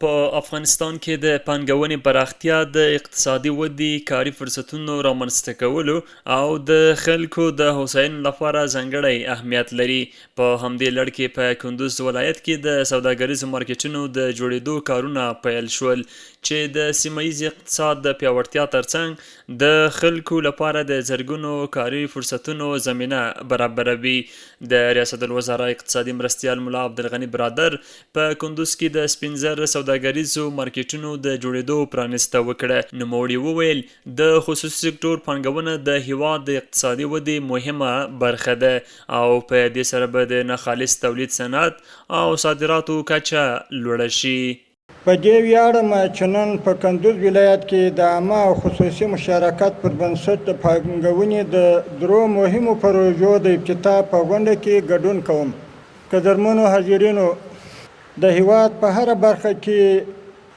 په افغانستان کې د پانګونې پراختیا د اقتصادي ودې، کاري فرصتونو رامنځته کولو او د خلکو د هوساینې لپاره ځانګړی اهمیت لري. په همدې لړ کې په کندوز ولایت کې د سوداګریزو مارکیټونو د جوړېدو کارونه پیل شول چې د سیمه‌ییز اقتصاد د پیاوړتیا ترڅنګ د خلکو لپاره د زرګونو کاري فرصتونو زمینه برابروي. د ریاست الوزرا اقتصادي مرستیال ملا عبدالغني برادر په کندوز کې د سپین زر سوداګریزو مارکیټونو د جوړېدو پرانسته وکړه. نوموړي وویل د خصوصي سکتور پانګونه د هیواد د اقتصادي ودې مهمه برخه ده او په دې سره به د ناخالص تولید صنعت او صادراتو کچه لوړه شي. په دې ویاړم چې نن په کندوز ولایت کې د عامه او خصوصي مشارکت پر بنسټ د پانګونې د درو مهمو پروژو د افتتاح په غونډه کې ګډون کوم. قدرمنو حاضرینو، د هیواد په هره برخه کې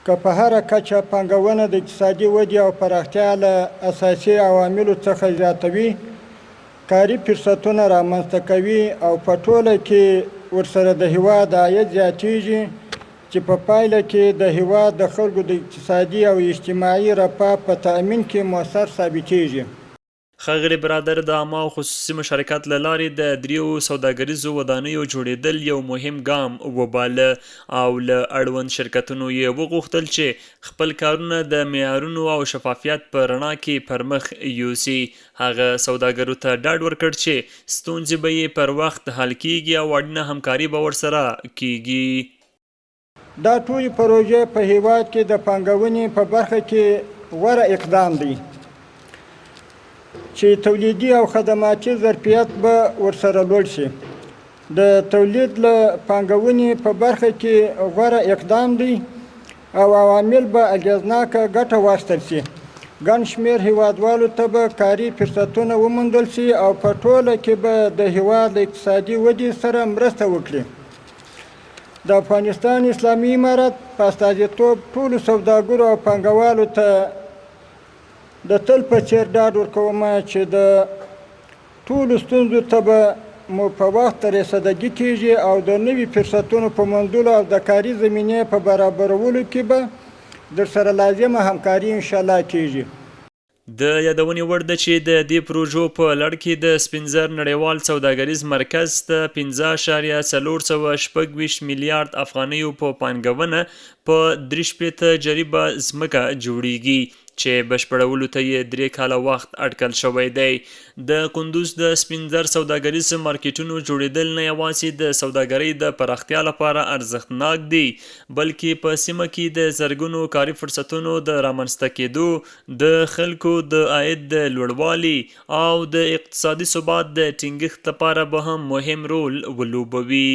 که په هره کچه پانګونه د اقتصادي ودې او پراختیا له اساسي عواملو څخه زیاتوي، کاري فرصتونه رامنځته کوي او په ټوله کې ورسره د هیواد عاید زیاتیږي چې په پایله کې د هیواد د خلکو د اقتصادي او اجتماعي رفاه په تأمین کې مؤثر ثابتیږي. ښاغلي برادر د عامه او خصوصي مشارکت له لارې د دریو سوداګریزو ودانیو جوړېدل یو مهم ګام وباله او له اړوند شرکتونو یې وغوښتل چې خپل کارونه د معیارونو او شفافیت په رڼا کې پر مخ یوسي. هغه سوداګرو ته ډاډ ورکړ چې ستونزې به یې پر وخت حل کیږي او اړینه همکاري به ورسره کیږي. دا ټولې پروژې په هیواد کې د پانګونې په برخه کې غوره اقدام دی چې تولیدي او خدماتي ظرفیت به ورسره لوړ شي. د تولید له پانګونې په برخه کې غوره اقدام دی او عوامل به اغېزناکه ګټه واخیستل شي. ګڼ شمېر هیوادوالو ته به کاري فرصتونه وموندل شي او په ټوله کې به د هیواد له اقتصادي ودې سره مرسته وکړي. د افغانستان اسلامي امارت په استازیتوب ټولو سوداګرو او پانګوالو ته د تل په څېر ډاډ ورکوم چې د ټولو ستونزو ته به مو په وخت رسیدګي کیږي او د نوي فرصتونو په موندلو او د کاري زمینې په برابرولو کې به درسره لازمه همکاري انشاءالله کیږي. د یادونې وړ ده چې د دې پروژو په لړ کې د سپین زر نړیوال سوداګریز مرکز ته 15.426 میلیارډ افغانیو په پانګونه په 63 جریبه ځمکه جوړیږي چې بشپړولو ته یې 3 کاله وخت اټکل شوی دی. د کندوز د سپین زر سوداګریز مارکیټونو جوړېدل نه یوازې د سوداګرۍ د پراختیا لپاره ارزښتناک دی بلکې په سیمه کې د زرګونو کاري فرصتونو د رامنځته کېدو، د خلکو د عاید د لوړوالي او د اقتصادي ثبات د ټینګښت لپاره به هم مهم رول ولوبوي.